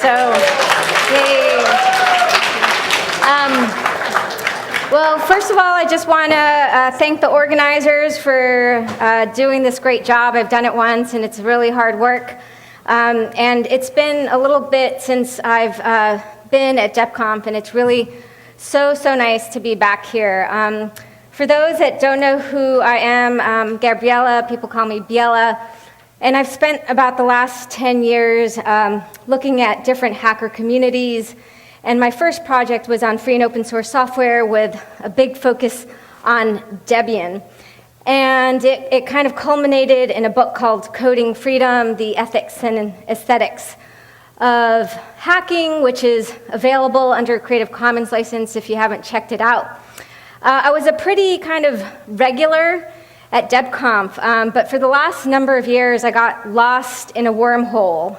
So, yay. Well, first of all, I just want to thank the organizers for doing this great job. I've done it once, and it's really hard work. And it's been a little bit since I've been at DEPConf, and it's really so nice to be back here. For those that don't know who I am, Gabriella, people call me Biella, and I've spent about the last 10 years looking at different hacker communities. And my first project was on free and open source software with a big focus on Debian. And it kind of culminated in a book called Coding Freedom, the Ethics and Aesthetics of Hacking, which is available under a Creative Commons license if you haven't checked it out. I was a pretty kind of regular at DEPConf, but for the last number of years I got lost in a wormhole.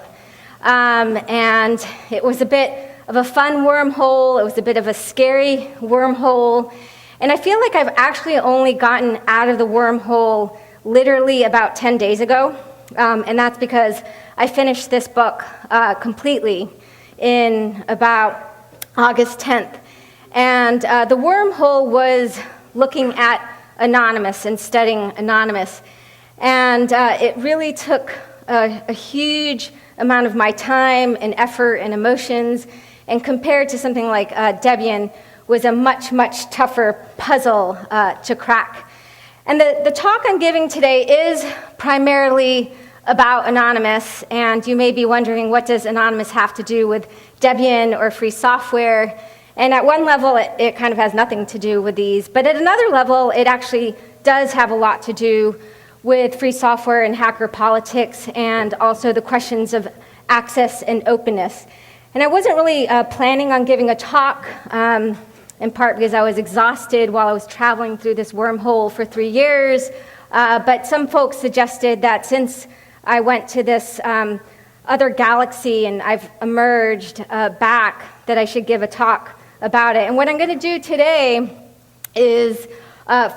And it was a bit of a fun wormhole, it was a bit of a scary wormhole, and I feel like I've actually only gotten out of the wormhole literally about 10 days ago, and that's because I finished this book completely in about August 10th. And the wormhole was looking at Anonymous and studying Anonymous, and it really took a huge amount of my time and effort and emotions, and compared to something like Debian, was a much tougher puzzle to crack. And the talk I'm giving today is primarily about Anonymous, and you may be wondering, what does Anonymous have to do with Debian or free software? And at one level, it kind of has nothing to do with these, but at another level, it actually does have a lot to do with free software and hacker politics, and also the questions of access and openness. And I wasn't really planning on giving a talk, in part because I was exhausted while I was traveling through this wormhole for 3 years, but some folks suggested that since I went to this other galaxy and I've emerged back, that I should give a talk about it. And what I'm going to do today is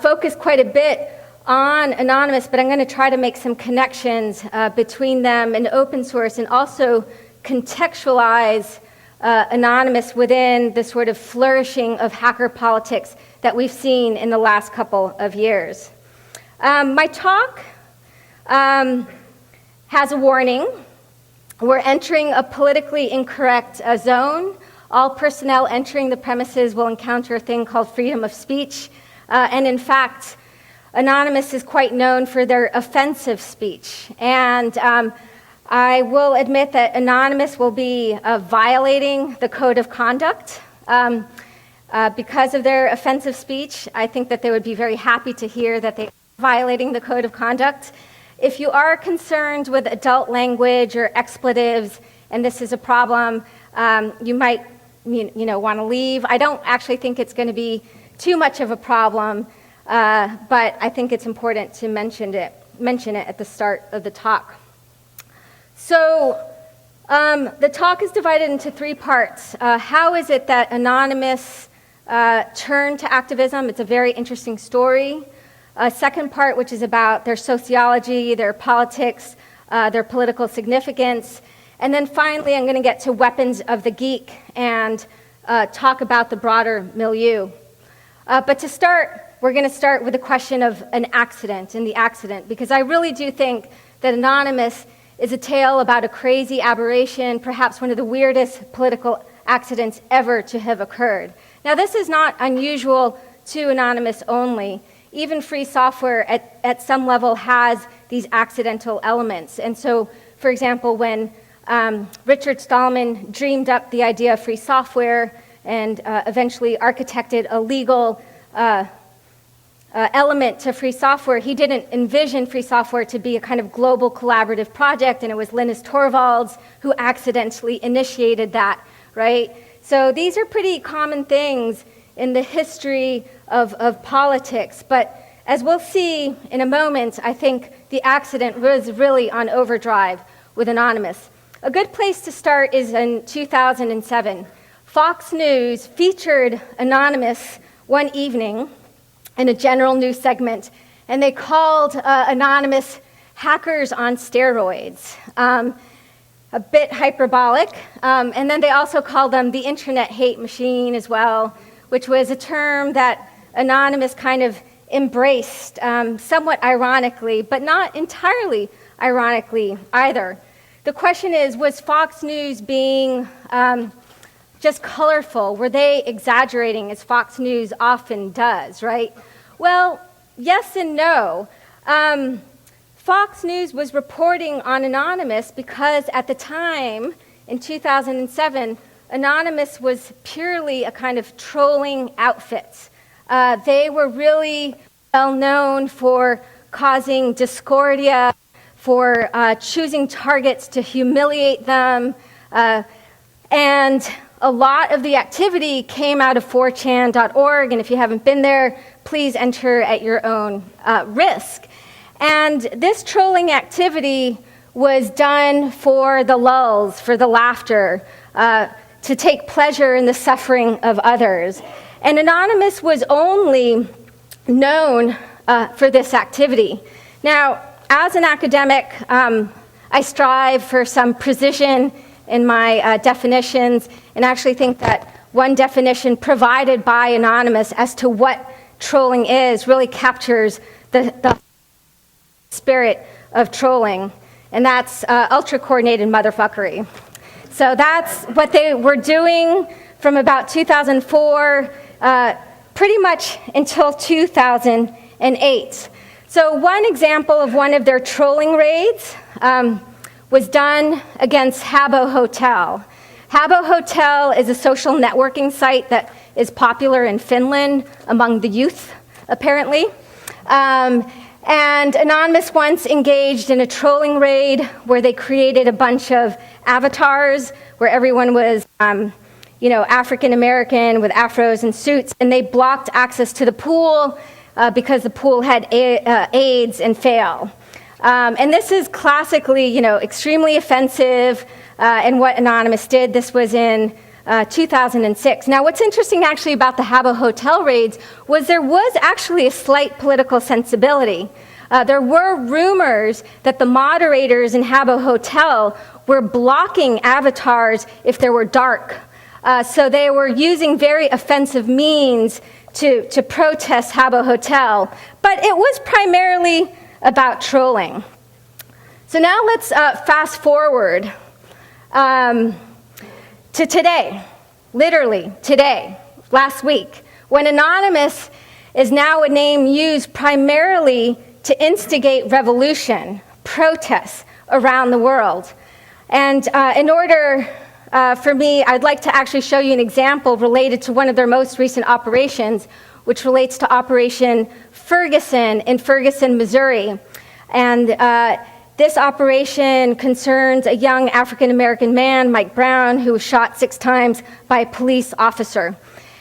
focus quite a bit on Anonymous, but I'm going to try to make some connections between them and open source, and also contextualize Anonymous within the sort of flourishing of hacker politics that we've seen in the last couple of years. My talk has a warning. We're entering a politically incorrect zone. All personnel entering the premises will encounter a thing called freedom of speech, and in fact, Anonymous is quite known for their offensive speech. And I will admit that Anonymous will be violating the code of conduct because of their offensive speech. I think that they would be very happy to hear that they are violating the code of conduct. If you are concerned with adult language or expletives, and this is a problem, you might want to leave. I don't actually think it's going to be too much of a problem, but I think it's important to mention it at the start of the talk. So the talk is divided into 3 parts. How is it that Anonymous turned to activism? It's a very interesting story. Second part, which is about their sociology, their politics, their political significance. And then finally, I'm going to get to weapons of the geek and talk about the broader milieu. But to start, we're going to start with the question of an accident and the accident, because I really do think that Anonymous is a tale about a crazy aberration, perhaps one of the weirdest political accidents ever to have occurred. Now, this is not unusual to Anonymous only. Even free software at some level has these accidental elements. And so, for example, when Richard Stallman dreamed up the idea of free software and eventually architected a legal element to free software, he didn't envision free software to be a kind of global collaborative project, and it was Linus Torvalds who accidentally initiated that, right? So these are pretty common things in the history of politics, but as we'll see in a moment, I think the accident was really on overdrive with Anonymous. A good place to start is in 2007. Fox News featured Anonymous one evening in a general news segment, and they called Anonymous hackers on steroids. a bit hyperbolic. And then they also called them the internet hate machine as well, which was a term that Anonymous kind of embraced, somewhat ironically, but not entirely ironically either. The question is, was Fox News being just colorful? Were they exaggerating, as Fox News often does, right? Well, yes and no. Fox News was reporting on Anonymous because at the time, in 2007, Anonymous was purely a kind of trolling outfit. They were really well known for causing discordia, for choosing targets to humiliate them, and a lot of the activity came out of 4chan.org, and if you haven't been there, please enter at your own risk. And this trolling activity was done for the lulz, for the laughter, to take pleasure in the suffering of others. And Anonymous was only known for this activity. Now, as an academic, I strive for some precision in my definitions, and actually think that one definition provided by Anonymous as to what trolling is really captures the spirit of trolling, and that's ultra-coordinated motherfuckery. So that's what they were doing from about 2004, pretty much until 2008. So one example of one of their trolling raids was done against Habbo Hotel. Habbo Hotel is a social networking site that is popular in Finland among the youth, apparently. And Anonymous once engaged in a trolling raid where they created a bunch of avatars where everyone was, African American with afros and suits, and they blocked access to the pool because the pool had AIDS and fail. And this is classically, extremely offensive. And what Anonymous did, this was in 2006. Now, what's interesting actually about the Habbo Hotel raids was there was actually a slight political sensibility. There were rumors that the moderators in Habbo Hotel were blocking avatars if they were dark. So they were using very offensive means to protest Habbo Hotel. But it was primarily about trolling. So now let's fast forward to today, literally today, last week, when Anonymous is now a name used primarily to instigate revolution, protests around the world. And in order for me, I'd like to actually show you an example related to one of their most recent operations, which relates to Operation Ferguson in Ferguson, Missouri. And this operation concerns a young African-American man, Mike Brown, who was shot 6 times by a police officer.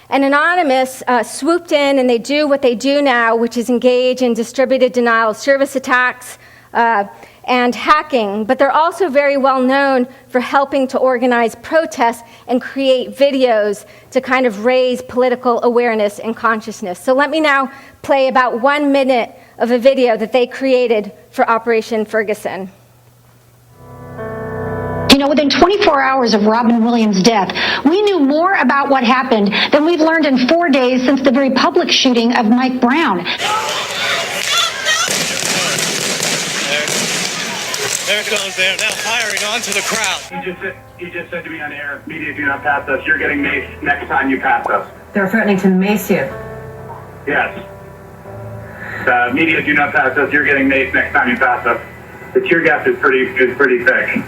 And Anonymous swooped in, and they do what they do now, which is engage in distributed denial of service attacks and hacking. But they're also very well known for helping to organize protests and create videos to kind of raise political awareness and consciousness. So let me now play about 1 minute of a video that they created for Operation Ferguson. Within 24 hours of Robin Williams' death, we knew more about what happened than we've learned in 4 days since the very public shooting of Mike Brown. There it goes there, now firing onto the crowd. He just said to me on air, media do not pass us. You're getting maced next time you pass us. They're threatening to mace you. Yes. Media do not pass us. You're getting maced next time you pass us. The tear gas is pretty thick.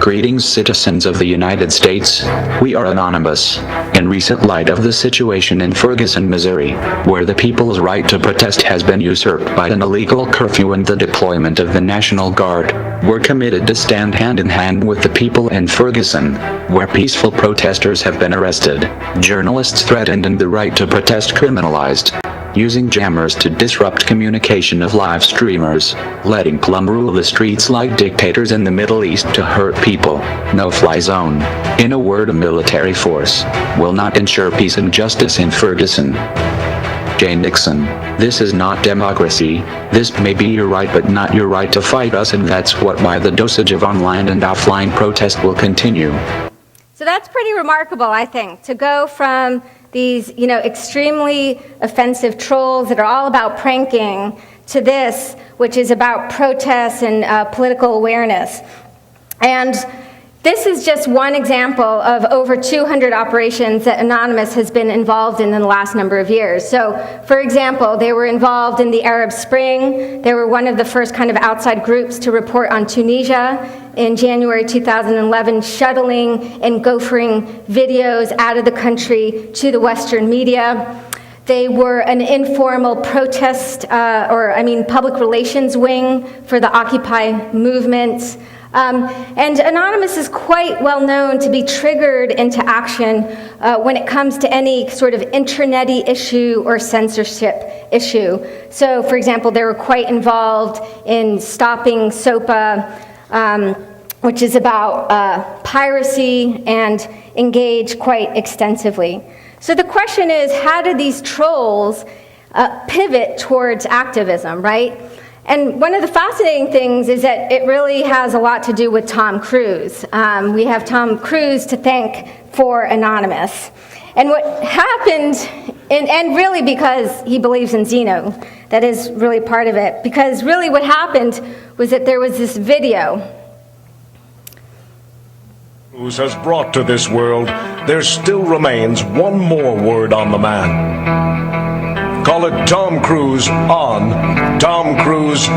Greetings, citizens of the United States. We are Anonymous. In recent light of the situation in Ferguson, Missouri, where the people's right to protest has been usurped by an illegal curfew and the deployment of the National Guard, we're committed to stand hand in hand with the people in Ferguson, where peaceful protesters have been arrested, journalists threatened, and the right to protest criminalized. Using jammers to disrupt communication of live streamers, letting Plum rule the streets like dictators in the Middle East to hurt people. No-fly zone. In a word, a military force will not ensure peace and justice in Ferguson. J. Nixon. This is not democracy. This may be your right but not your right to fight us, and that's why the dosage of online and offline protest will continue. So that's pretty remarkable, I think, to go from these, extremely offensive trolls that are all about pranking to this, which is about protests and political awareness. And this is just one example of over 200 operations that Anonymous has been involved in the last number of years. So, for example, they were involved in the Arab Spring. They were one of the first kind of outside groups to report on Tunisia in January 2011, shuttling and gophering videos out of the country to the Western media. They were an informal protest, public relations wing for the Occupy movement. And Anonymous is quite well known to be triggered into action when it comes to any sort of internet-y issue or censorship issue. So, for example, they were quite involved in stopping SOPA, which is about piracy, and engage quite extensively. So the question is, how did these trolls pivot towards activism, right? And one of the fascinating things is that it really has a lot to do with Tom Cruise. We have Tom Cruise to thank for Anonymous. And what happened, and really because he believes in Zeno, that is really part of it, because really what happened was that there was this video. Cruise has brought to this world, there still remains one more word on the man. Call it Tom Cruise on Tom Cruise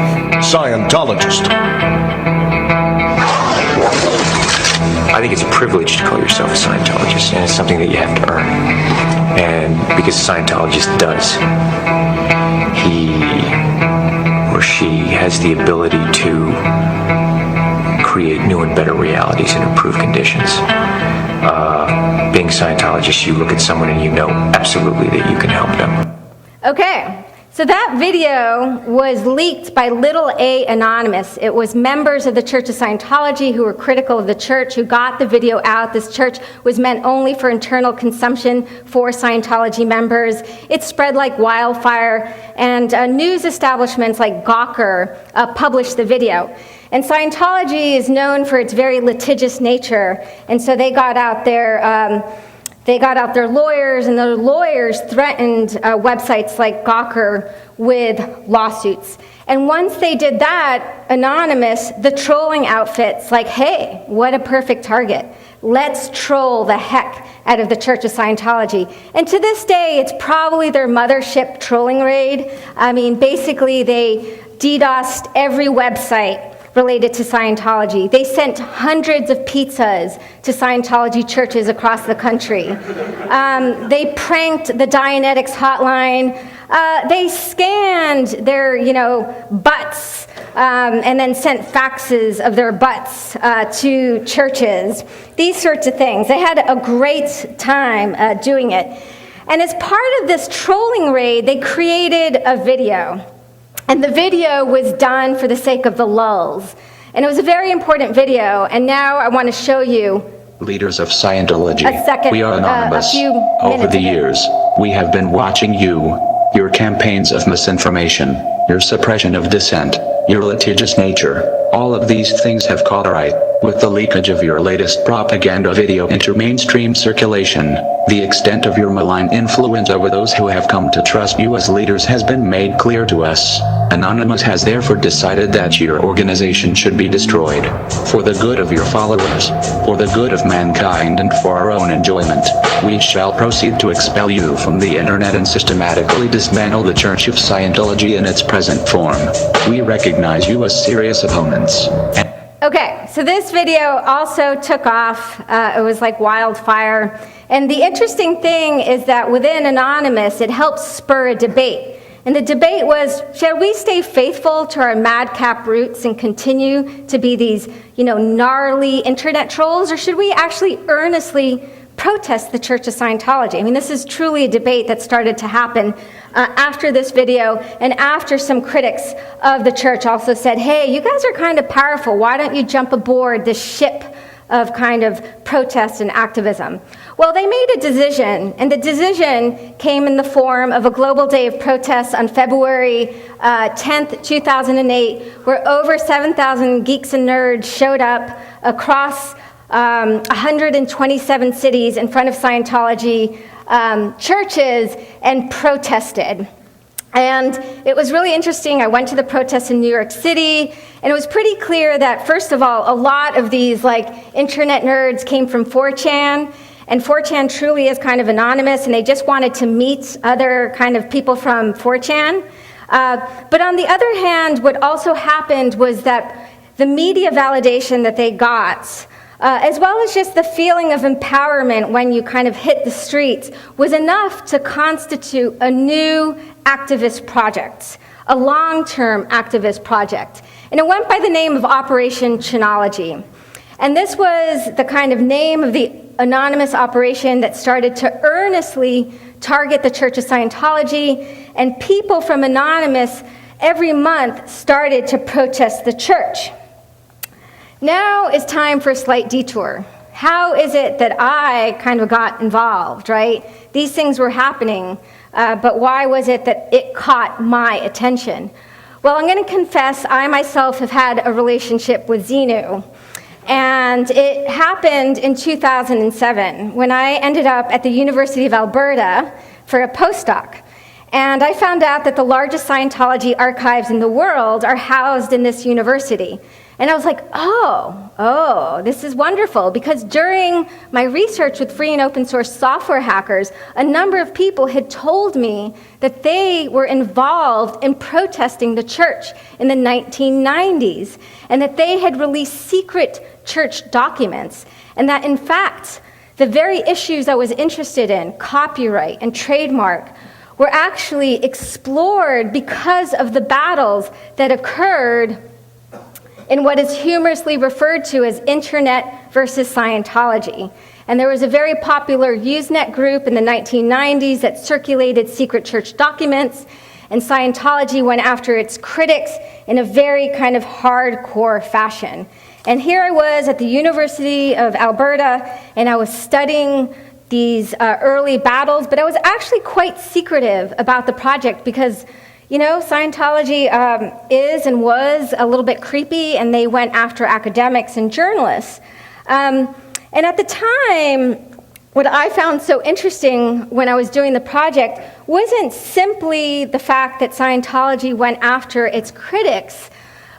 Scientologist. I think it's a privilege to call yourself a Scientologist, and it's something that you have to earn. And because a Scientologist does, he or she has the ability to create new and better realities and improve conditions. Being a Scientologist, you look at someone and you know absolutely that you can help them. Okay, so that video was leaked by little a Anonymous. It was members of the Church of Scientology who were critical of the church who got the video out. This church was meant only for internal consumption for Scientology members. It spread like wildfire, and news establishments like Gawker published the video. And Scientology is known for its very litigious nature, and so they got out their lawyers, and the lawyers threatened websites like Gawker with lawsuits. And once they did that, Anonymous, the trolling outfit's like, hey, what a perfect target. Let's troll the heck out of the Church of Scientology. And to this day, it's probably their mothership trolling raid. I mean, basically, they DDoSed every website related to Scientology. They sent hundreds of pizzas to Scientology churches across the country. They pranked the Dianetics hotline. They scanned their, butts and then sent faxes of their butts to churches. These sorts of things. They had a great time doing it. And as part of this trolling raid, they created a video. And the video was done for the sake of the lulz. And it was a very important video, and now I want to show you Leaders of Scientology, a second, we are Anonymous. Over the years, we have been watching you, your campaigns of misinformation, your suppression of dissent, your litigious nature. All of these things have caught our eye. With the leakage of your latest propaganda video into mainstream circulation, the extent of your malign influence over those who have come to trust you as leaders has been made clear to us. Anonymous has therefore decided that your organization should be destroyed. For the good of your followers, for the good of mankind, and for our own enjoyment, we shall proceed to expel you from the internet and systematically dismantle the Church of Scientology in its present form. We recognize you as serious opponents. Okay, so this video also took off. It was like wildfire. And the interesting thing is that within Anonymous, it helped spur a debate. And the debate was, shall we stay faithful to our madcap roots and continue to be these, gnarly internet trolls, or should we actually earnestly protest the Church of Scientology? I mean, this is truly a debate that started to happen after this video, and after some critics of the church also said, hey, you guys are kind of powerful. Why don't you jump aboard this ship of kind of protest and activism. Well, they made a decision, and the decision came in the form of a global day of protests on February 10th, 2008, where over 7,000 geeks and nerds showed up across 127 cities in front of Scientology churches and protested. And it was really interesting. I went to the protests in New York City, and it was pretty clear that, first of all, a lot of these internet nerds came from 4chan, and 4chan truly is kind of anonymous, and they just wanted to meet other kind of people from 4chan. But on the other hand, what also happened was that the media validation that they got, as well as just the feeling of empowerment when you kind of hit the streets, was enough to constitute a new activist project, a long-term activist project. And it went by the name of Operation Chanology. And this was the kind of name of the anonymous operation that started to earnestly target the Church of Scientology, and people from Anonymous every month started to protest the church. Now is time for a slight detour. How is it that I kind of got involved, right? These things were happening, but why was it that it caught my attention? Well, I'm going to confess, I myself have had a relationship with Xenu. And it happened in 2007 when I ended up at the University of Alberta for a postdoc. And I found out that the largest Scientology archives in the world are housed in this university. And I was like, oh, this is wonderful, because during my research with free and open source software hackers, a number of people had told me that they were involved in protesting the church in the 1990s, and that they had released secret church documents, and that in fact, the very issues I was interested in, copyright and trademark, were actually explored because of the battles that occurred in what is humorously referred to as Internet versus Scientology. And there was a very popular Usenet group in the 1990s that circulated secret church documents, and Scientology went after its critics in a very kind of hardcore fashion. And here I was at the University of Alberta, and I was studying these early battles, but I was actually quite secretive about the project because, you know, Scientology is and was a little bit creepy, and they went after academics and journalists. And at the time, what I found so interesting when I was doing the project wasn't simply the fact that Scientology went after its critics,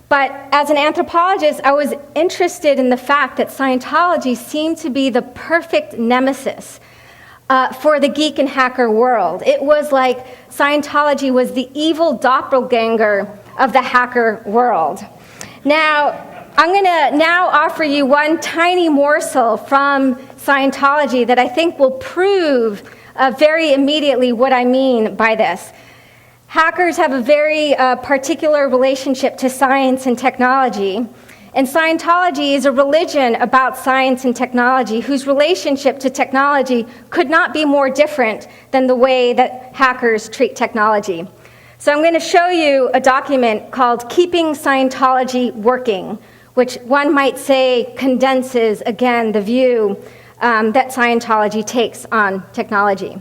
but as an anthropologist, I was interested in the fact that Scientology seemed to be the perfect nemesis for the geek and hacker world. It was like Scientology was the evil doppelganger of the hacker world. Now, I'm going to now offer you one tiny morsel from Scientology that I think will prove very immediately what I mean by this. Hackers have a very particular relationship to science and technology. And Scientology is a religion about science and technology whose relationship to technology could not be more different than the way that hackers treat technology. So I'm going to show you a document called Keeping Scientology Working, which one might say condenses, again, the view that Scientology takes on technology.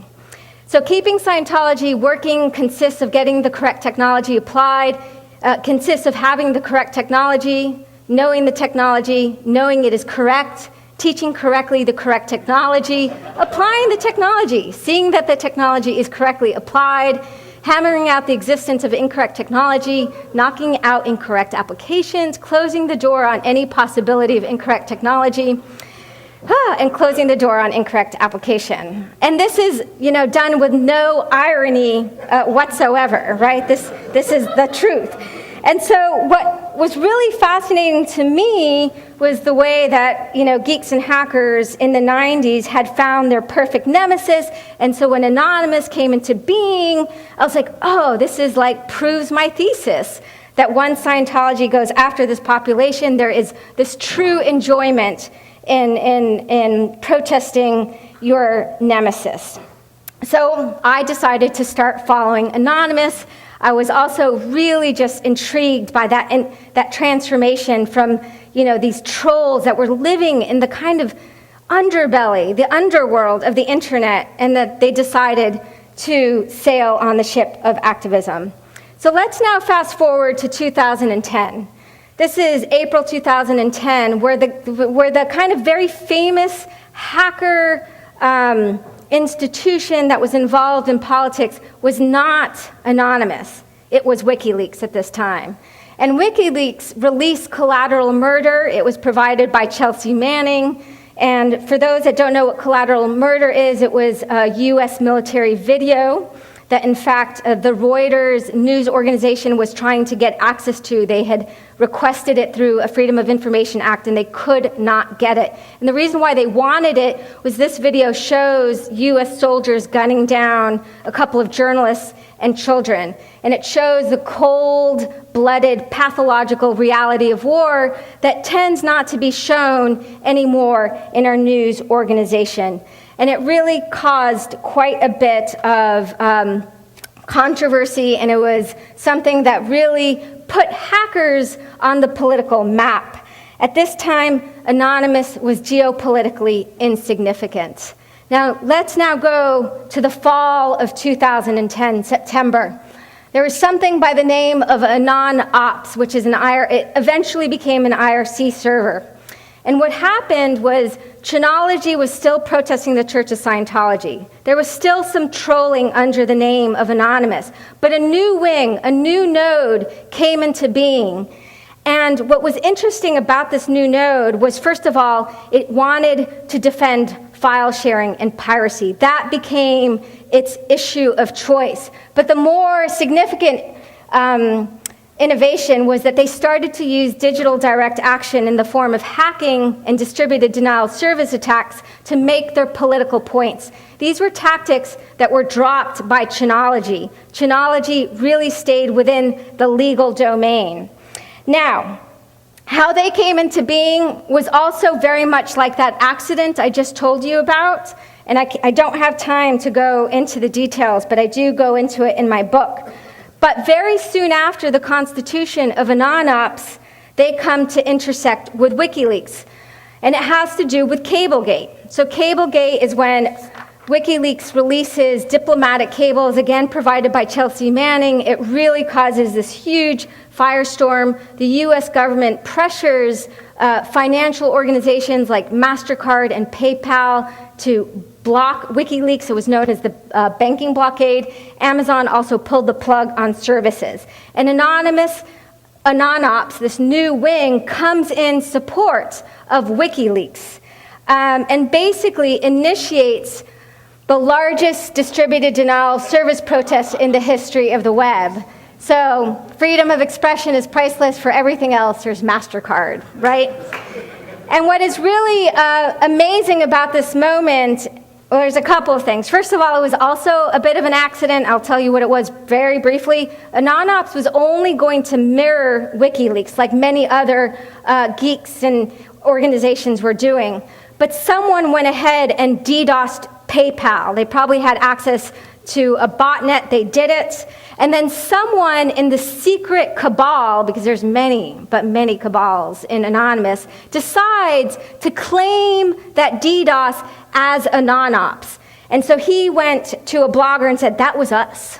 So Keeping Scientology Working consists of getting the correct technology applied, consists of having the correct technology, knowing the technology, knowing it is correct, teaching correctly the correct technology, applying the technology, seeing that the technology is correctly applied, hammering out the existence of incorrect technology, knocking out incorrect applications, closing the door on any possibility of incorrect technology, and closing the door on incorrect application. And this is, done with no irony whatsoever, right? This is the truth. And so what was really fascinating to me was the way that, geeks and hackers in the 90s had found their perfect nemesis. And so when Anonymous came into being, I was like, oh, this is proves my thesis that once Scientology goes after this population, there is this true enjoyment in protesting your nemesis. So I decided to start following Anonymous. I was also really just intrigued by that transformation from, these trolls that were living in the kind of underbelly, the underworld of the internet, and that they decided to sail on the ship of activism. So let's now fast forward to 2010. This is April 2010, where the kind of very famous hacker institution that was involved in politics was not anonymous. It was WikiLeaks at this time. And WikiLeaks released Collateral Murder. It was provided by Chelsea Manning. And for those that don't know what Collateral Murder is, it was a US military video that, in fact, the Reuters news organization was trying to get access to. They had requested it through a Freedom of Information Act, and they could not get it. And the reason why they wanted it was this video shows US soldiers gunning down a couple of journalists and children. And it shows the cold-blooded, pathological reality of war that tends not to be shown anymore in our news organization. And it really caused quite a bit of controversy, and it was something that really put hackers on the political map. At this time, Anonymous was geopolitically insignificant. Now, let's now go to the fall of 2010, September. There was something by the name of AnonOps, which is it eventually became an IRC server. And what happened was Chanology was still protesting the Church of Scientology. There was still some trolling under the name of Anonymous, but a new wing, a new node came into being. And what was interesting about this new node was, first of all, it wanted to defend file sharing and piracy. That became its issue of choice. But the more significant innovation was that they started to use digital direct action in the form of hacking and distributed denial of service attacks to make their political points. These were tactics that were dropped by Chanology. Chanology really stayed within the legal domain. Now, how they came into being was also very much like that accident I just told you about, and I don't have time to go into the details, but I do go into it in my book. But very soon after the constitution of AnonOps, they come to intersect with WikiLeaks, and it has to do with Cablegate. So Cablegate is when WikiLeaks releases diplomatic cables, again provided by Chelsea Manning. It really causes this huge firestorm. The US government pressures financial organizations like MasterCard and PayPal to block WikiLeaks. It was known as the banking blockade. Amazon also pulled the plug on services. And AnonOps, this new wing, comes in support of WikiLeaks and basically initiates the largest distributed denial of service protest in the history of the web. So freedom of expression is priceless. For everything else, there's MasterCard, right? And what is really amazing about this moment, well, there's a couple of things. First of all, it was also a bit of an accident. I'll tell you what it was very briefly. AnonOps was only going to mirror WikiLeaks, like many other geeks and organizations were doing. But someone went ahead and DDoSed PayPal. They probably had access to a botnet. They did it. And then someone in the secret cabal, because there's many cabals in Anonymous, decides to claim that DDoS as AnonOps. And so he went to a blogger and said, that was us.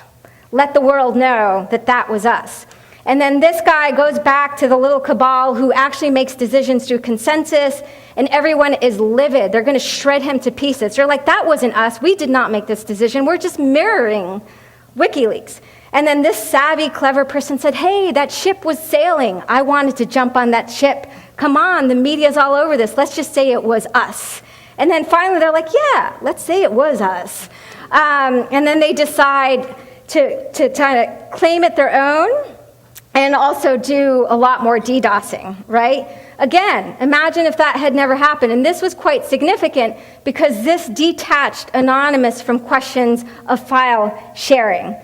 Let the world know that that was us. And then this guy goes back to the little cabal who actually makes decisions through consensus, and everyone is livid. They're going to shred him to pieces. They're like, that wasn't us. We did not make this decision. We're just mirroring WikiLeaks. And then this savvy, clever person said, hey, that ship was sailing. I wanted to jump on that ship. Come on, the media's all over this. Let's just say it was us. And then finally they're like, yeah, let's say it was us. And then they decide to kind of claim it their own and also do a lot more DDoSing, right? Again, imagine if that had never happened. And this was quite significant because this detached Anonymous from questions of file sharing.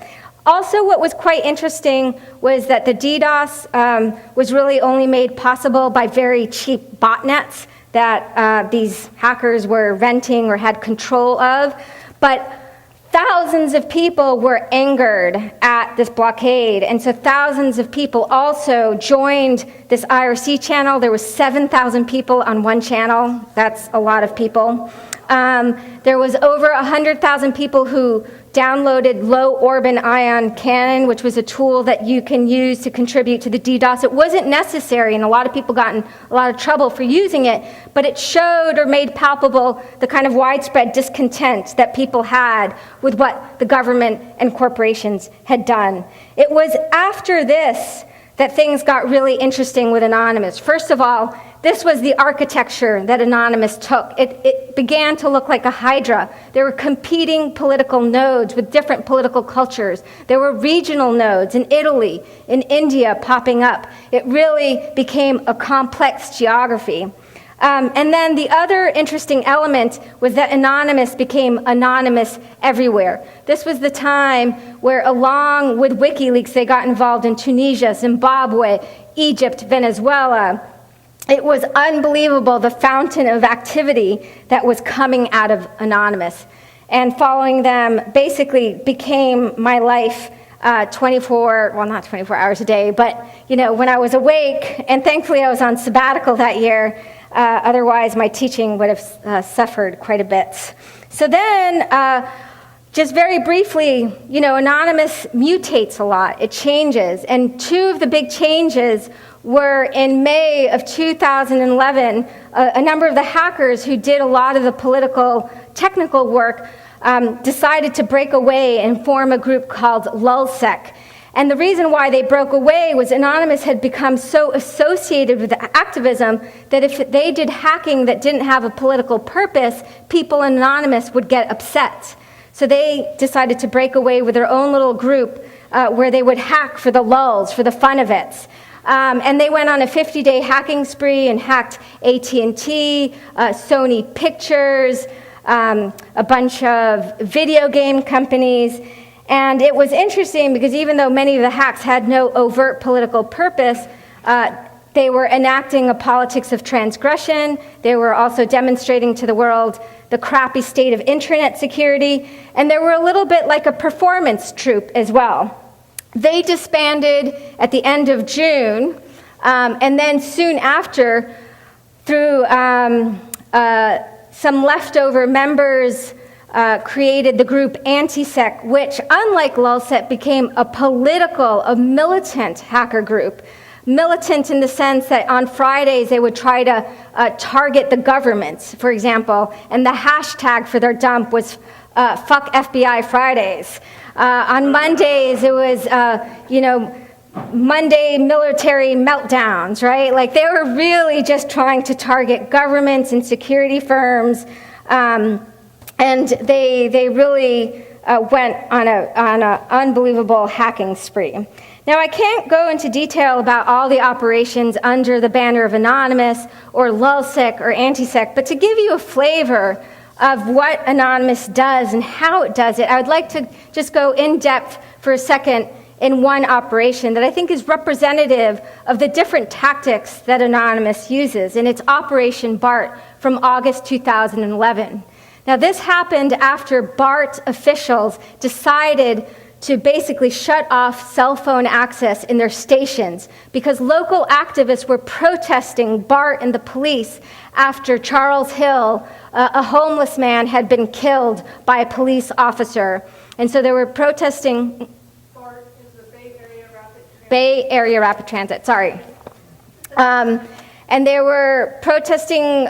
Also, what was quite interesting was that the DDoS was really only made possible by very cheap botnets that these hackers were renting or had control of. But thousands of people were angered at this blockade, and so thousands of people also joined this IRC channel. There was 7,000 people on one channel. That's a lot of people. There was over 100,000 people who downloaded low orbit ion cannon, which was a tool that you can use to contribute to the DDoS. It wasn't necessary, and a lot of people got in a lot of trouble for using it, but it showed or made palpable the kind of widespread discontent that people had with what the government and corporations had done. It was after this that things got really interesting with Anonymous. First of all, this was the architecture that Anonymous took. It began to look like a hydra. There were competing political nodes with different political cultures. There were regional nodes in Italy, in India popping up. It really became a complex geography. And then the other interesting element was that Anonymous became anonymous everywhere. This was the time where, along with WikiLeaks, they got involved in Tunisia, Zimbabwe, Egypt, Venezuela. It was unbelievable, the fountain of activity that was coming out of Anonymous. And following them basically became my life not 24 hours a day, but when I was awake, and thankfully I was on sabbatical that year, otherwise my teaching would have suffered quite a bit. So then, just very briefly, Anonymous mutates a lot, it changes, and two of the big changes were in May of 2011, a number of the hackers who did a lot of the political, technical work decided to break away and form a group called LulzSec. And the reason why they broke away was Anonymous had become so associated with activism that if they did hacking that didn't have a political purpose, people in Anonymous would get upset. So they decided to break away with their own little group where they would hack for the lulz, for the fun of it. And they went on a 50-day hacking spree and hacked AT&T, Sony Pictures, a bunch of video game companies. And it was interesting because even though many of the hacks had no overt political purpose, they were enacting a politics of transgression. They were also demonstrating to the world the crappy state of internet security. And they were a little bit like a performance troupe as well. They disbanded at the end of June, and then soon after, through some leftover members, created the group Antisec, which, unlike LulzSec, became a militant hacker group. Militant in the sense that on Fridays they would try to target the government, for example, and the hashtag for their dump was fuck FBI Fridays. On Mondays, it was, Monday military meltdowns, right? Like they were really just trying to target governments and security firms, and they really went on an unbelievable hacking spree. Now, I can't go into detail about all the operations under the banner of Anonymous or LulzSec or Antisec, but to give you a flavor of what Anonymous does and how it does it, I would like to just go in depth for a second in one operation that I think is representative of the different tactics that Anonymous uses, and it's Operation BART from August 2011. Now, this happened after BART officials decided to basically shut off cell phone access in their stations because local activists were protesting BART and the police after Charles Hill, a homeless man, had been killed by a police officer. And so they were protesting. BART is the Bay Area Rapid Transit, sorry. And they were protesting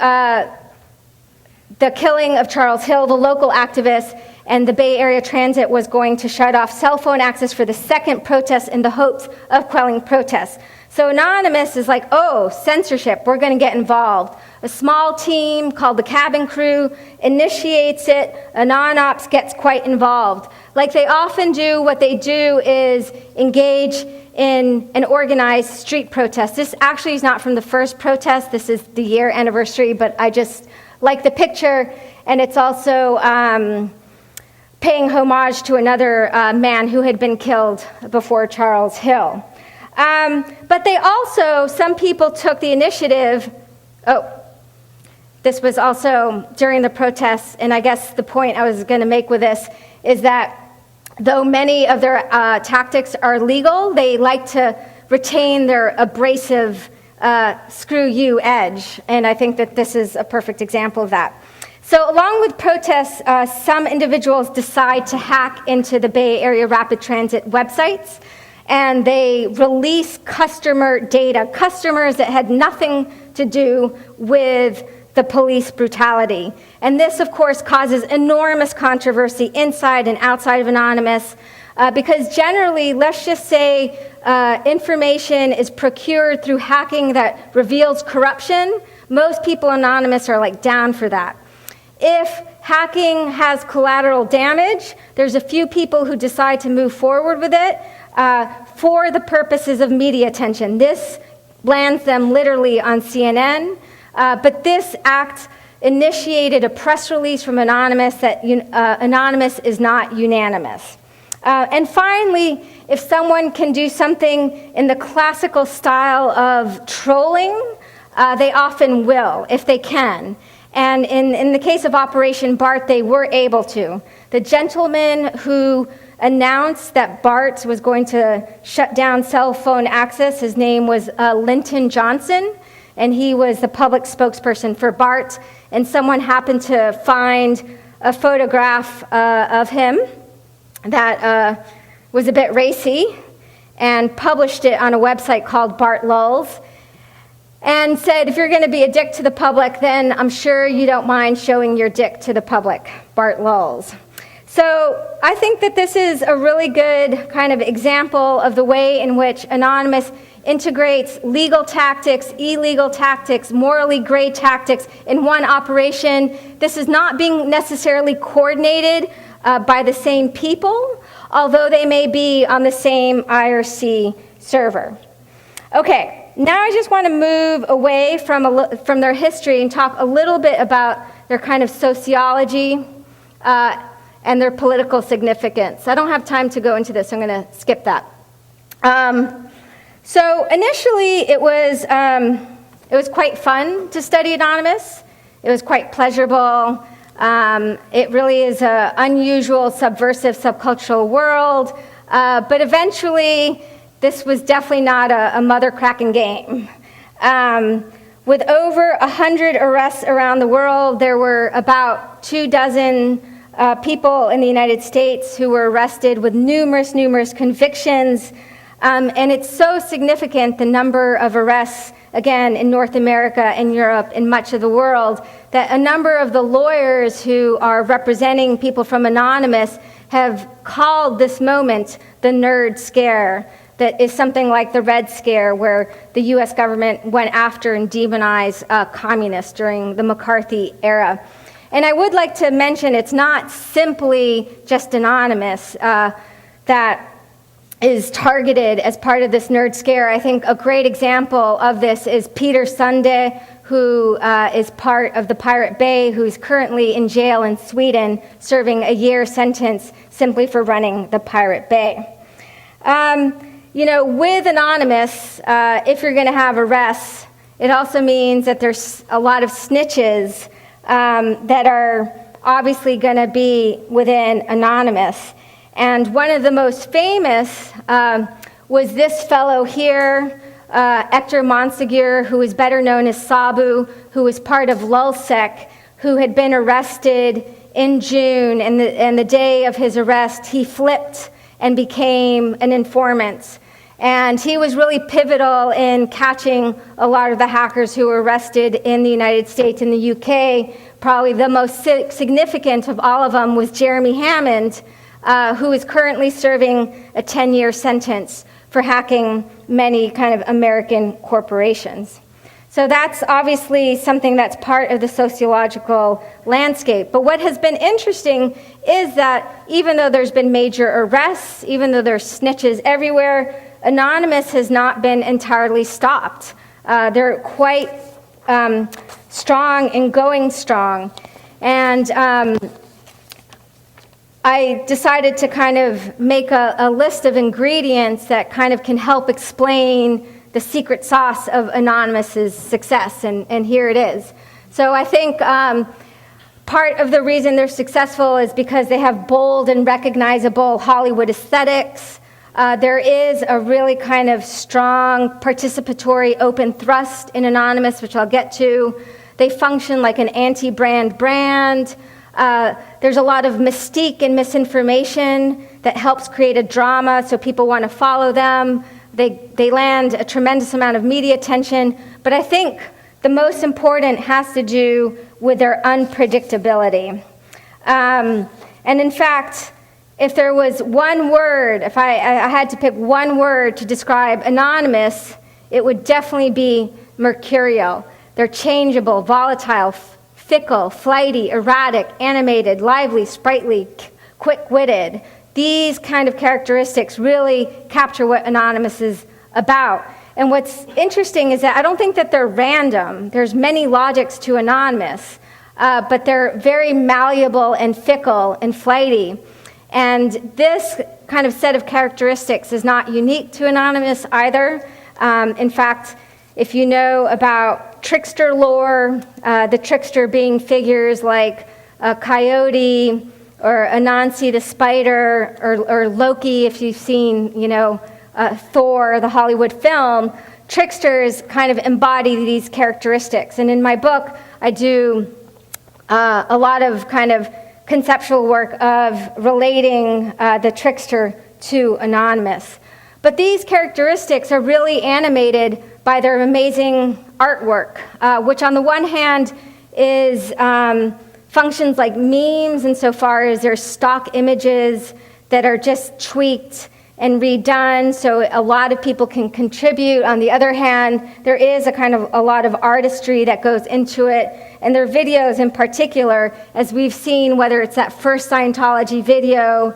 the killing of Charles Hill, the local activist, and the Bay Area Transit was going to shut off cell phone access for the second protest in the hopes of quelling protests. So Anonymous is like, oh, censorship, we're going to get involved. A small team called the Cabin Crew initiates it. AnonOps gets quite involved. Like they often do, what they do is engage in an organized street protest. This actually is not from the first protest. This is the year anniversary, but I just like the picture, and it's also paying homage to another man who had been killed before Charles Hill. But they also, some people took the initiative. This was also during the protests, and I guess the point I was going to make with this is that though many of their tactics are legal, they like to retain their abrasive screw you edge. And I think that this is a perfect example of that. So along with protests, some individuals decide to hack into the Bay Area Rapid Transit websites, and they release customer data, customers that had nothing to do with the police brutality. And this, of course, causes enormous controversy inside and outside of Anonymous, because generally, let's just say information is procured through hacking that reveals corruption. Most people Anonymous are like down for that. If hacking has collateral damage, there's a few people who decide to move forward with it for the purposes of media attention. This lands them literally on CNN. But this act initiated a press release from Anonymous that Anonymous is not unanimous. And finally, if someone can do something in the classical style of trolling, they often will, if they can. And in the case of Operation BART, they were able to. The gentleman who announced that BART was going to shut down cell phone access, his name was Linton Johnson, and he was the public spokesperson for BART. And someone happened to find a photograph of him that was a bit racy and published it on a website called BART Lulz, and said, if you're going to be a dick to the public, then I'm sure you don't mind showing your dick to the public, BART Lulz. So I think that this is a really good kind of example of the way in which Anonymous integrates legal tactics, illegal tactics, morally gray tactics in one operation. This is not being necessarily coordinated by the same people, although they may be on the same IRC server. Okay. Now I just want to move away from their history and talk a little bit about their kind of sociology and their political significance. I don't have time to go into this, so I'm going to skip that. So initially it was quite fun to study Anonymous. It was quite pleasurable. It really is an unusual, subversive, subcultural world. But eventually, this was definitely not a mother-cracking game. With over 100 arrests around the world, there were about 24 people in the United States who were arrested with numerous convictions. And it's so significant, the number of arrests, again, in North America and Europe and much of the world, that a number of the lawyers who are representing people from Anonymous have called this moment the nerd scare. That is something like the Red Scare, where the US government went after and demonized communists during the McCarthy era. And I would like to mention it's not simply just Anonymous that is targeted as part of this nerd scare. I think a great example of this is Peter Sunde, who is part of the Pirate Bay, who's currently in jail in Sweden, serving a year sentence simply for running the Pirate Bay. With Anonymous, if you're going to have arrests, it also means that there's a lot of snitches that are obviously going to be within Anonymous. And one of the most famous was this fellow here, Hector Monsegur, who is better known as Sabu, who was part of LulzSec, who had been arrested in June, and the day of his arrest, he flipped and became an informant. And he was really pivotal in catching a lot of the hackers who were arrested in the United States and the UK. Probably the most significant of all of them was Jeremy Hammond, who is currently serving a 10-year sentence for hacking many kind of American corporations. So that's obviously something that's part of the sociological landscape. But what has been interesting is that even though there's been major arrests, even though there's snitches everywhere, Anonymous has not been entirely stopped. They're quite strong and going strong. And I decided to kind of make a list of ingredients that kind of can help explain the secret sauce of Anonymous's success, and here it is. So I think part part of the reason they're successful is because they have bold and recognizable Hollywood aesthetics. There is a really kind of strong participatory open thrust in Anonymous, which I'll get to. They function like an anti-brand brand. There's a lot of mystique and misinformation that helps create a drama so people want to follow them. They land a tremendous amount of media attention, but I think the most important has to do with their unpredictability. And in fact, if there was one word, if I had to pick one word to describe Anonymous, it would definitely be mercurial. They're changeable, volatile, fickle, flighty, erratic, animated, lively, sprightly, quick-witted. These kind of characteristics really capture what Anonymous is about. And what's interesting is that I don't think that they're random. There's many logics to Anonymous, but they're very malleable and fickle and flighty. And this kind of set of characteristics is not unique to Anonymous either. In fact, if you know about trickster lore, the trickster being figures like Coyote or Anansi the spider or Loki, if you've seen, Thor, the Hollywood film, tricksters kind of embody these characteristics. And in my book, I do a lot of kind of conceptual work of relating the trickster to Anonymous. But these characteristics are really animated by their amazing artwork, which on the one hand is functions like memes insofar as they're stock images that are just tweaked and redone, so a lot of people can contribute. On the other hand, there is a lot of artistry that goes into it, and their videos in particular, as we've seen, whether it's that first Scientology video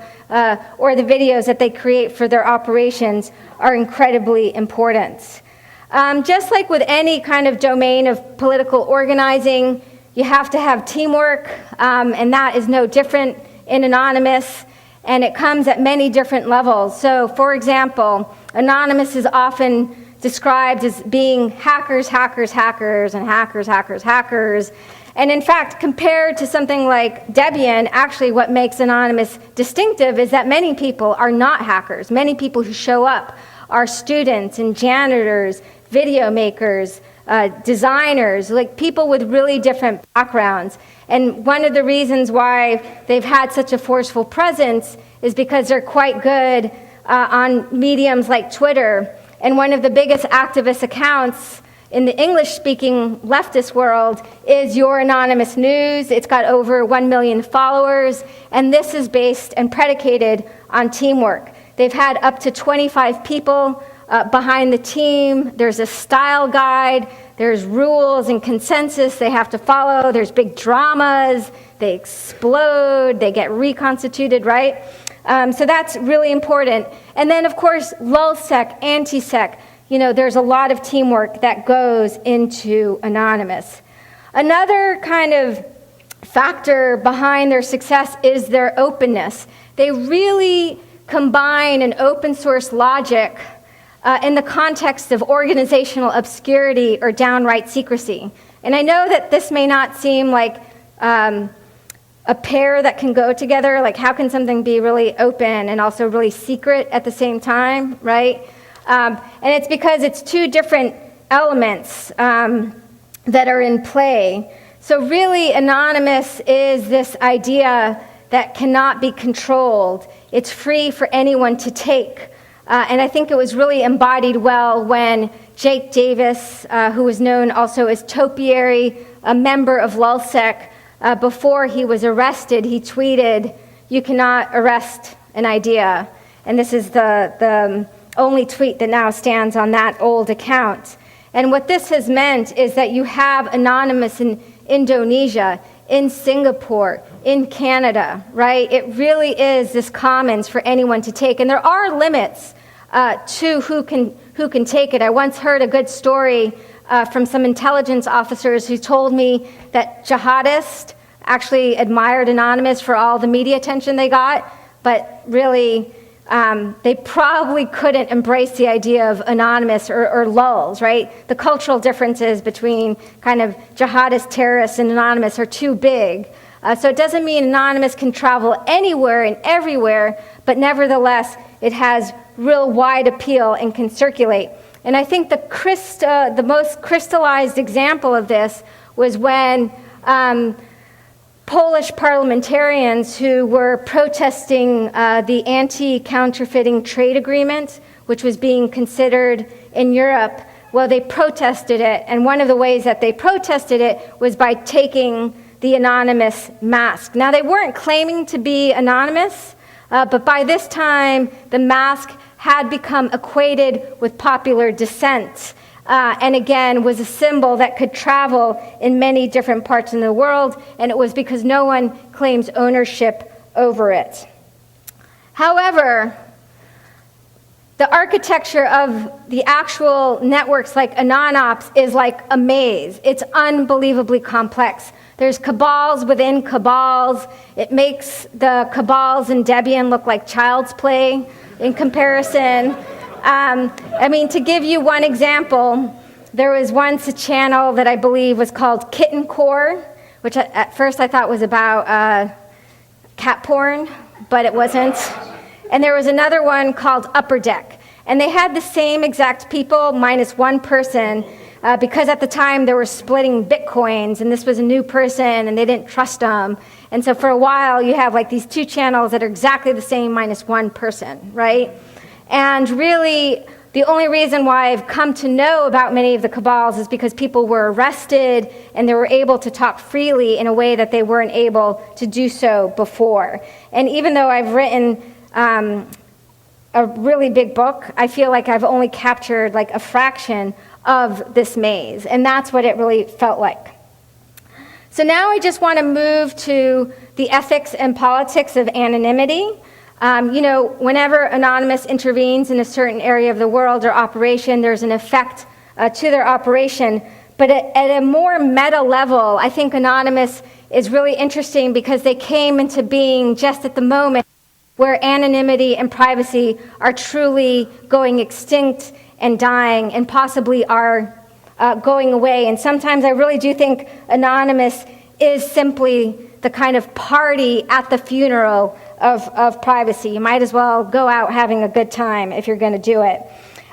or the videos that they create for their operations, are incredibly important. Just like with any kind of domain of political organizing, you have to have teamwork, and that is no different in Anonymous. And it comes at many different levels. So, for example, Anonymous is often described as being hackers, hackers, hackers, and hackers, hackers, hackers. And in fact, compared to something like Debian, actually what makes Anonymous distinctive is that many people are not hackers. Many people who show up are students and janitors, video makers, designers, like people with really different backgrounds. And one of the reasons why they've had such a forceful presence is because they're quite good on mediums like Twitter. And one of the biggest activist accounts in the English-speaking leftist world is Your Anonymous News. It's got over 1 million followers, and this is based and predicated on teamwork. They've had up to 25 people behind the team. There's a style guide. There's rules and consensus they have to follow. There's big dramas. They explode. They get reconstituted, right? So that's really important. And then, of course, lulsec, anti-sec. There's a lot of teamwork that goes into Anonymous. Another kind of factor behind their success is their openness. They really combine an open source logic in the context of organizational obscurity or downright secrecy. And I know that this may not seem like a pair that can go together, like how can something be really open and also really secret at the same time, right? And it's because it's two different elements that are in play. So really, Anonymous is this idea that cannot be controlled. It's free for anyone to take. And I think it was really embodied well when Jake Davis, who was known also as Topiary, a member of lulsec, before he was arrested, he tweeted, "You cannot arrest an idea." And this is the only tweet that now stands on that old account. And what this has meant is that you have Anonymous in Indonesia, in Singapore, in Canada, right? It really is this commons for anyone to take. And there are limits to who can take it. I once heard a good story from some intelligence officers who told me that jihadists actually admired Anonymous for all the media attention they got, but really they probably couldn't embrace the idea of Anonymous or lulz, right? The cultural differences between kind of jihadist terrorists and Anonymous are too big. So it doesn't mean Anonymous can travel anywhere and everywhere, but nevertheless, it has real wide appeal and can circulate. And I think the most crystallized example of this was when Polish parliamentarians who were protesting the anti-counterfeiting trade agreement, which was being considered in Europe, well, they protested it. And one of the ways that they protested it was by taking the anonymous mask. Now, they weren't claiming to be anonymous, but by this time, the mask had become equated with popular dissent, and again, was a symbol that could travel in many different parts of the world, and it was because no one claims ownership over it. However, the architecture of the actual networks like Anonops is like a maze. It's unbelievably complex. There's cabals within cabals. It makes the cabals in Debian look like child's play in comparison. I mean, to give you one example, there was once a channel that I believe was called Kitten Core, which at first I thought was about cat porn, but it wasn't. And there was another one called Upper Deck. And they had the same exact people minus one person, because at the time they were splitting Bitcoins, and this was a new person, and they didn't trust them. And so for a while, you have like these two channels that are exactly the same minus one person, right? And really, the only reason why I've come to know about many of the cabals is because people were arrested, and they were able to talk freely in a way that they weren't able to do so before. And even though I've written a really big book, I feel like I've only captured like a fraction of this maze, and that's what it really felt like. So now I just want to move to the ethics and politics of anonymity. Whenever Anonymous intervenes in a certain area of the world or operation, there's an effect to their operation. But at a more meta level, I think Anonymous is really interesting because they came into being just at the moment where anonymity and privacy are truly going extinct and dying, and possibly are going away. And sometimes I really do think Anonymous is simply the kind of party at the funeral of privacy. You might as well go out having a good time if you're going to do it.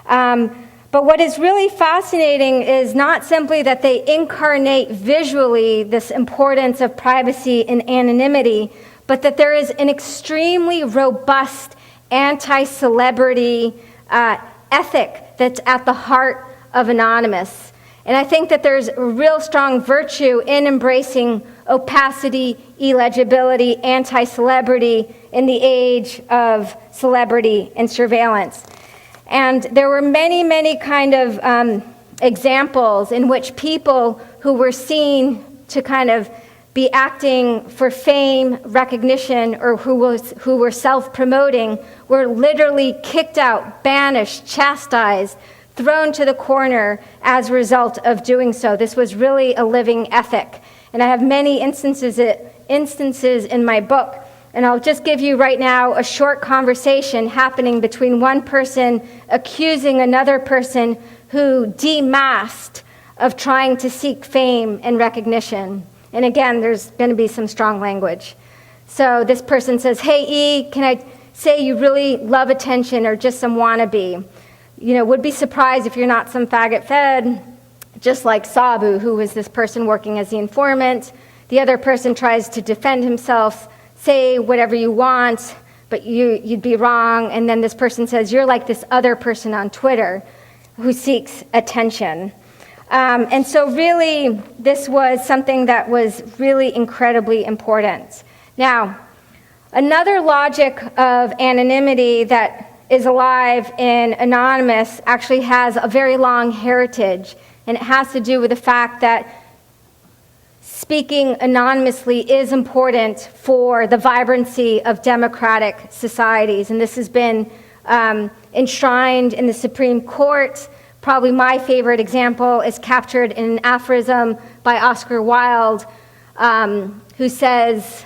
But what is really fascinating is not simply that they incarnate visually this importance of privacy and anonymity, but that there is an extremely robust anti-celebrity ethic that's at the heart of Anonymous. And I think that there's a real strong virtue in embracing opacity, illegibility, anti-celebrity in the age of celebrity and surveillance. And there were many, many kind of examples in which people who were seen to kind of be acting for fame, recognition, or who were self-promoting were literally kicked out, banished, chastised, thrown to the corner as a result of doing so. This was really a living ethic. And I have many instances in my book. And I'll just give you right now a short conversation happening between one person accusing another person who demasked of trying to seek fame and recognition. And again, there's going to be some strong language. So this person says, "Hey, E, can I say you really love attention or just some wannabe? Would be surprised if you're not some faggot fed, just like Sabu, who was this person working as the informant." The other person tries to defend himself, "Say whatever you want, but you'd be wrong." And then this person says, "You're like this other person on Twitter who seeks attention." And so really, this was something that was really incredibly important. Now, another logic of anonymity that is alive in Anonymous actually has a very long heritage, and it has to do with the fact that speaking anonymously is important for the vibrancy of democratic societies, and this has been enshrined in the Supreme Court. Probably my favorite example is captured in an aphorism by Oscar Wilde, who says,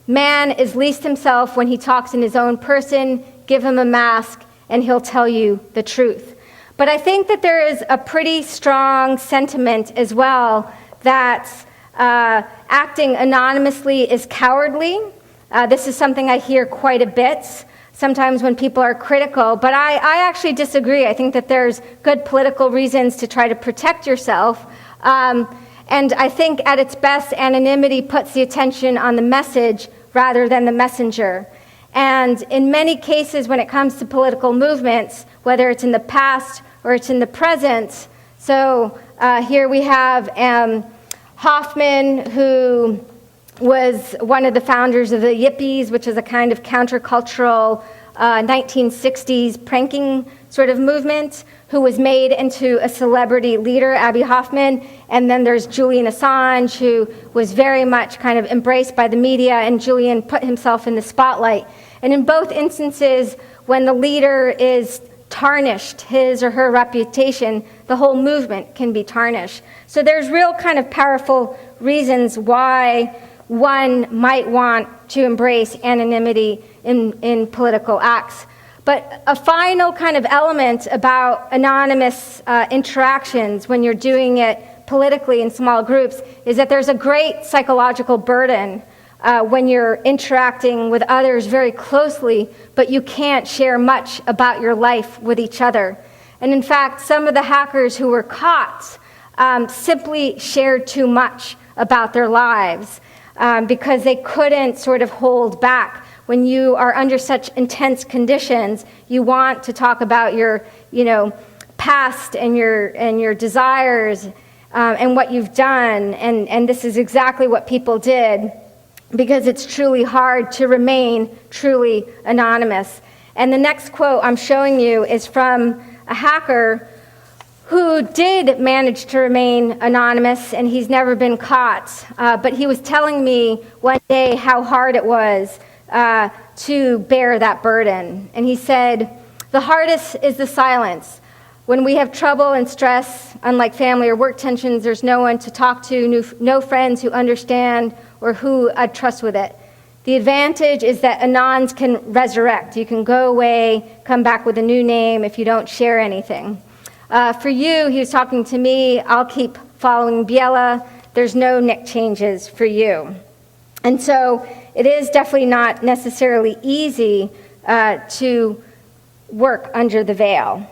"Man is least himself when he talks in his own person. Give him a mask and he'll tell you the truth." But I think that there is a pretty strong sentiment as well that Acting anonymously is cowardly. This is something I hear quite a bit sometimes when people are critical, but I actually disagree. I think that there's good political reasons to try to protect yourself. And I think at its best, anonymity puts the attention on the message rather than the messenger. And in many cases, when it comes to political movements, whether it's in the past or it's in the present, so here we have Hoffman, who was one of the founders of the Yippies, which is a kind of countercultural 1960s pranking sort of movement, who was made into a celebrity leader, Abby Hoffman. And then there's Julian Assange, who was very much kind of embraced by the media, and Julian put himself in the spotlight. And in both instances, when the leader is tarnished, his or her reputation, the whole movement can be tarnished. So there's real kind of powerful reasons why one might want to embrace anonymity in political acts. But a final kind of element about anonymous interactions when you're doing it politically in small groups is that there's a great psychological burden when you're interacting with others very closely, but you can't share much about your life with each other. And in fact, some of the hackers who were caught simply shared too much about their lives because they couldn't sort of hold back. When you are under such intense conditions, you want to talk about your, past and your desires and what you've done. And this is exactly what people did, because it's truly hard to remain truly anonymous. And the next quote I'm showing you is from a hacker who did manage to remain anonymous, and he's never been caught. But he was telling me one day how hard it was to bear that burden. And he said, "The hardest is the silence. When we have trouble and stress, unlike family or work tensions, there's no one to talk to, no friends who understand or who I'd trust with it. The advantage is that anons can resurrect. You can go away, come back with a new name if you don't share anything. For you," he was talking to me, "I'll keep following Biella. There's no nick changes for you." And so it is definitely not necessarily easy to work under the veil.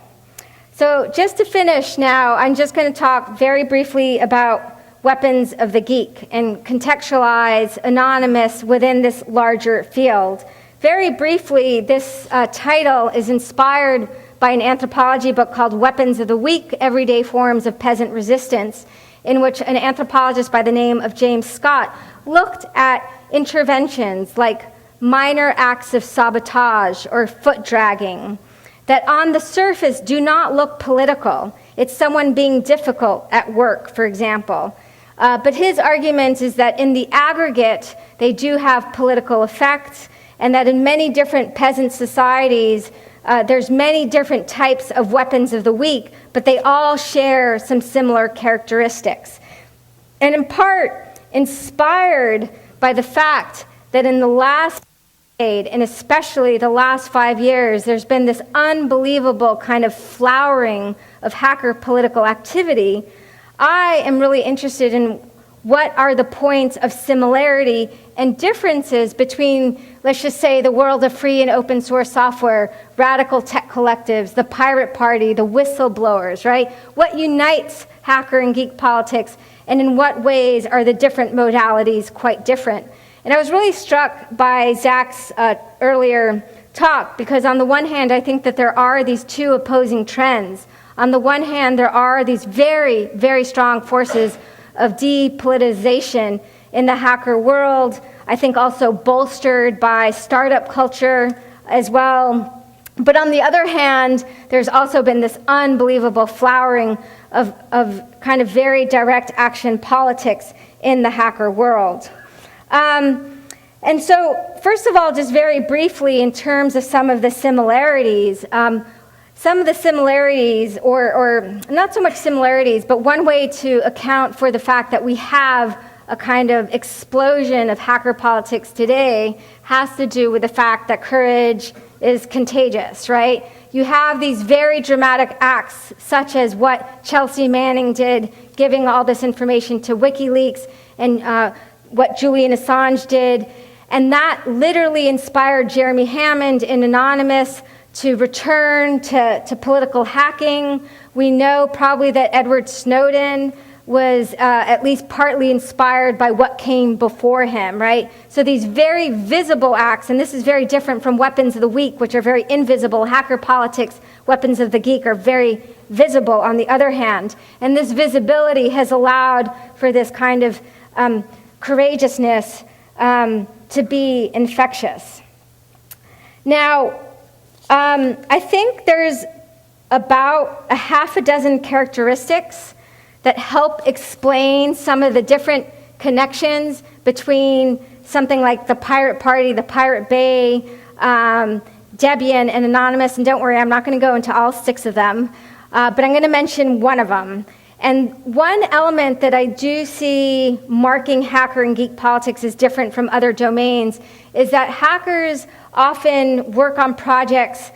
So just to finish now, I'm just going to talk very briefly about weapons of the geek and contextualize anonymous within this larger field. Very briefly, this title is inspired by an anthropology book called Weapons of the Weak, Everyday Forms of Peasant Resistance, in which an anthropologist by the name of James Scott looked at interventions like minor acts of sabotage or foot dragging that on the surface do not look political. It's someone being difficult at work, for example. But his argument is that in the aggregate, they do have political effects, and that in many different peasant societies, there's many different types of weapons of the weak, but they all share some similar characteristics. And in part, inspired by the fact that in the last decade, and especially the last 5 years, there's been this unbelievable kind of flowering of hacker political activity, I am really interested in what are the points of similarity and differences between, let's just say, the world of free and open source software, radical tech collectives, the pirate party, the whistleblowers, right? What unites hacker and geek politics, and in what ways are the different modalities quite different? And I was really struck by Zach's earlier talk, because on the one hand, I think that there are these two opposing trends. On the one hand, there are these very, very strong forces of depolitization in the hacker world, I think also bolstered by startup culture as well. But on the other hand, there's also been this unbelievable flowering of kind of very direct action politics in the hacker world. And so, first of all, just very briefly, in terms of some of the similarities, or not so much similarities, but one way to account for the fact that we have a kind of explosion of hacker politics today has to do with the fact that courage is contagious, right? You have these very dramatic acts, such as what Chelsea Manning did, giving all this information to WikiLeaks, and what Julian Assange did. And that literally inspired Jeremy Hammond in Anonymous to return to political hacking. We know probably that Edward Snowden was at least partly inspired by what came before him, right? So these very visible acts, and this is very different from weapons of the week, which are very invisible. Hacker politics, weapons of the geek are very visible on the other hand. And this visibility has allowed for this kind of courageousness to be infectious. Now, I think there's about a half a dozen characteristics that help explain some of the different connections between something like the Pirate Party, the Pirate Bay, Debian, and Anonymous. And don't worry, I'm not going to go into all 6 of them, but I'm going to mention one of them. And one element that I do see marking hacker and geek politics as different from other domains is that hackers often work on projects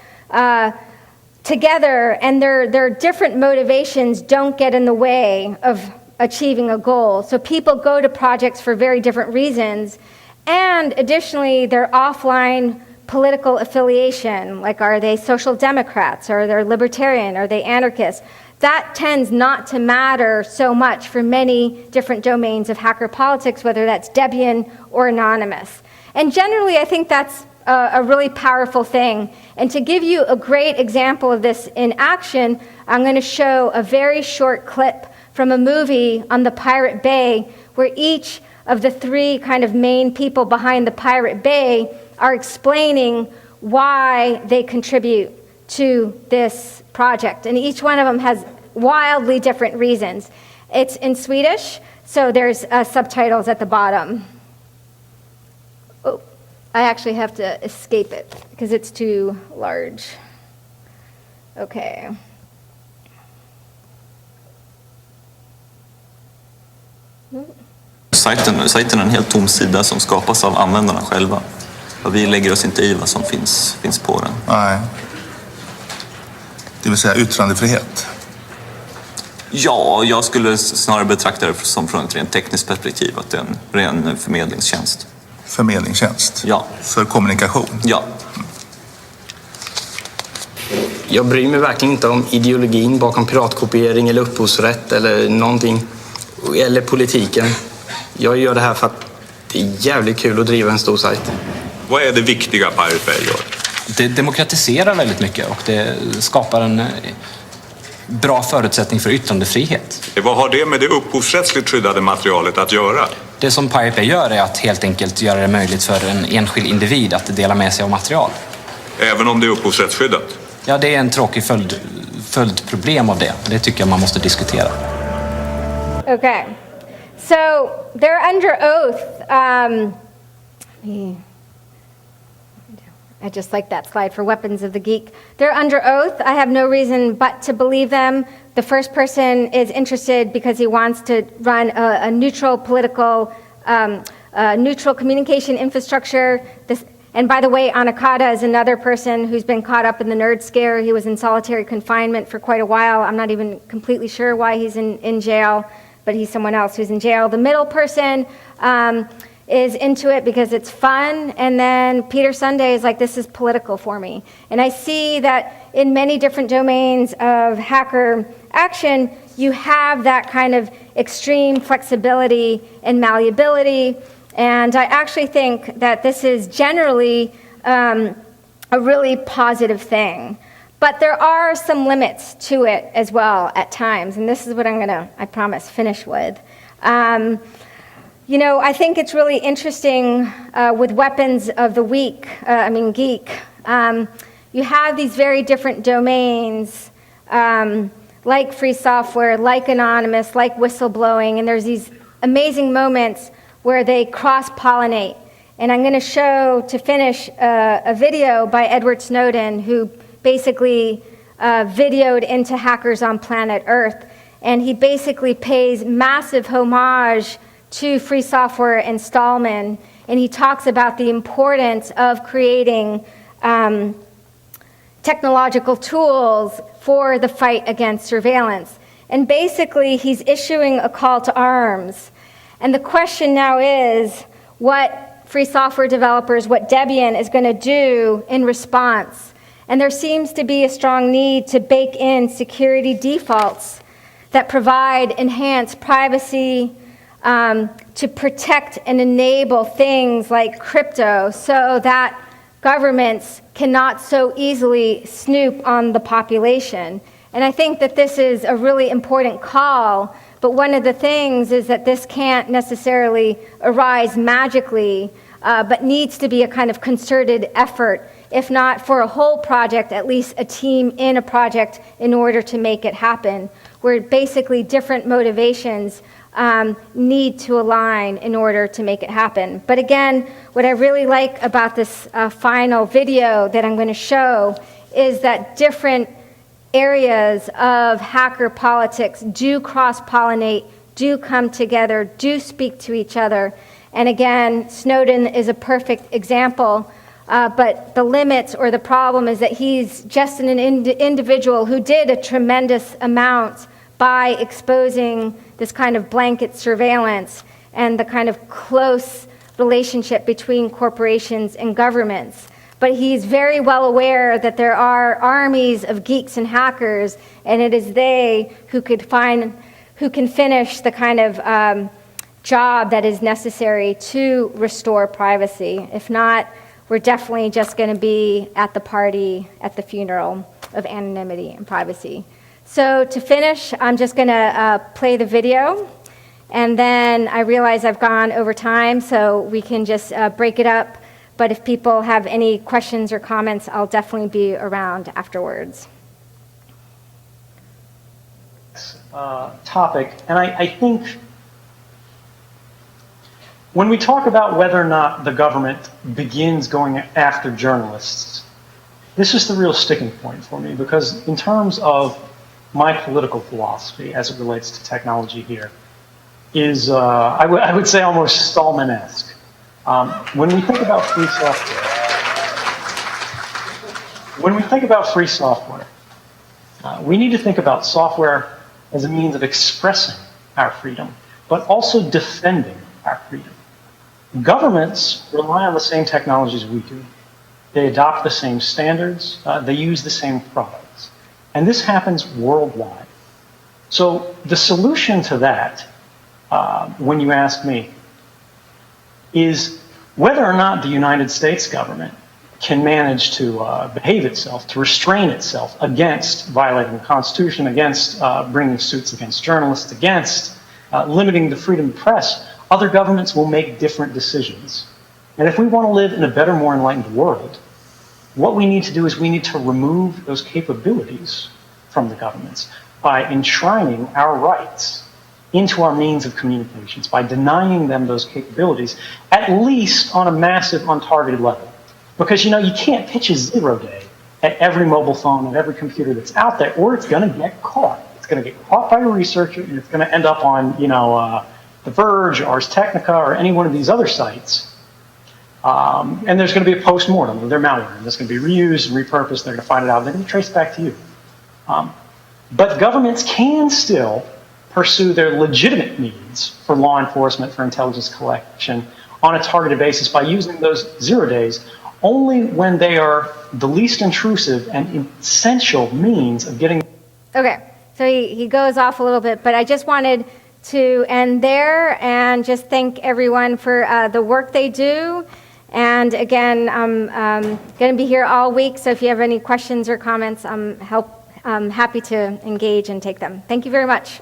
together, and their different motivations don't get in the way of achieving a goal. So people go to projects for very different reasons, and additionally, their offline political affiliation, like are they social democrats, or are they libertarian, are they anarchists, that tends not to matter so much for many different domains of hacker politics, whether that's Debian or Anonymous. And generally, I think that's a really powerful thing. And to give you a great example of this in action, I'm going to show a very short clip from a movie on the Pirate Bay, where each of the 3 kind of main people behind the Pirate Bay are explaining why they contribute to this project. And each one of them has wildly different reasons. It's in Swedish, so there's subtitles at the bottom. Oh, I actually have to escape it because it's too large. Okay. Sajten är en helt tom sida som skapas av användarna själva. Och vi lägger oss inte i vad som finns på den. Nej. Det vill säga yttrandefrihet. Ja, jag skulle snarare betrakta det som från ett rent tekniskt perspektiv, att det är en ren förmedlingstjänst. Förmedlingstjänst? Ja. För kommunikation? Ja. Jag bryr mig verkligen inte om ideologin bakom piratkopiering eller upphovsrätt eller någonting, eller politiken. Jag gör det här för att det är jävligt kul att driva en stor sajt. Vad är det viktiga Pirate Bay gör? Det demokratiserar väldigt mycket, och det skapar en bra förutsättning för yttrandefrihet. Vad har det med det upphovsrättsligt skyddade materialet att göra? Det som Pirate Bay gör är att helt enkelt göra det möjligt för en enskild individ att dela med sig av material. Även om det är upphovsrättsskyddat? Ja, det är en tråkig följdproblem av det. Det tycker jag man måste diskutera. Okay, so they're under oath. I just like that slide for weapons of the geek. They're under oath. I have no reason but to believe them. The first person is interested because he wants to run a neutral political, neutral communication infrastructure. And by the way, Anakata is another person who's been caught up in the nerd scare. He was in solitary confinement for quite a while. I'm not even completely sure why he's in jail, but he's someone else who's in jail. The middle person is into it because it's fun, and then Peter Sunday is like, this is political for me. And I see that in many different domains of hacker action, you have that kind of extreme flexibility and malleability, and I actually think that this is generally a really positive thing. But there are some limits to it as well at times, and this is what I'm gonna, I promise, finish with. You know, I think it's really interesting with weapons of the week, geek. You have these very different domains, like free software, like Anonymous, like whistleblowing, and there's these amazing moments where they cross-pollinate. And I'm going to show, to finish, a video by Edward Snowden, who basically videoed into hackers on planet Earth. And he basically pays massive homage to free software and Stallman, and he talks about the importance of creating technological tools for the fight against surveillance. And basically, he's issuing a call to arms. And the question now is what free software developers, what Debian is going to do in response. And there seems to be a strong need to bake in security defaults that provide enhanced privacy to protect and enable things like crypto so that governments cannot so easily snoop on the population. And I think that this is a really important call, but one of the things is that this can't necessarily arise magically, but needs to be a kind of concerted effort, if not for a whole project, at least a team in a project in order to make it happen, where basically different motivations need to align in order to make it happen. But again, what I really like about this final video that I'm going to show is that different areas of hacker politics do cross-pollinate, do come together, do speak to each other. And again, Snowden is a perfect example, but the limits or the problem is that he's just an individual who did a tremendous amount by exposing this kind of blanket surveillance and the kind of close relationship between corporations and governments. But he's very well aware that there are armies of geeks and hackers, and it is they who can finish the kind of job that is necessary to restore privacy. If not, we're definitely just going to be at the party, at the funeral of anonymity and privacy. So to finish, I'm just going to play the video, and then I realize I've gone over time, so we can just break it up. But if people have any questions or comments, I'll definitely be around afterwards. Topic, and I think when we talk about whether or not the government begins going after journalists, this is the real sticking point for me, because in terms of my political philosophy as it relates to technology here is, I would say, almost Stallman-esque. When we think about free software, we need to think about software as a means of expressing our freedom, but also defending our freedom. Governments rely on the same technologies we do. They adopt the same standards. They use the same products. And this happens worldwide. So the solution to that, when you ask me, is whether or not the United States government can manage to behave itself, to restrain itself against violating the Constitution, against bringing suits against journalists, against limiting the freedom of the press. Other governments will make different decisions. And if we want to live in a better, more enlightened world, what we need to do is we need to remove those capabilities from the governments by enshrining our rights into our means of communications, by denying them those capabilities, at least on a massive, untargeted level. Because, you know, you can't pitch a 0 day at every mobile phone and every computer that's out there, or it's going to get caught. It's going to get caught by a researcher, and it's going to end up on, The Verge, Ars Technica, or any one of these other sites. And there's going to be a post-mortem of their malware, and it's going to be reused and repurposed. They're going to find it out, and they're going to trace back to you. But governments can still pursue their legitimate needs for law enforcement, for intelligence collection, on a targeted basis by using those 0 days only when they are the least intrusive and essential means of getting... Okay, so he goes off a little bit, but I just wanted to end there and just thank everyone for the work they do. And again, I'm going to be here all week, so if you have any questions or comments, I'm happy to engage and take them. Thank you very much.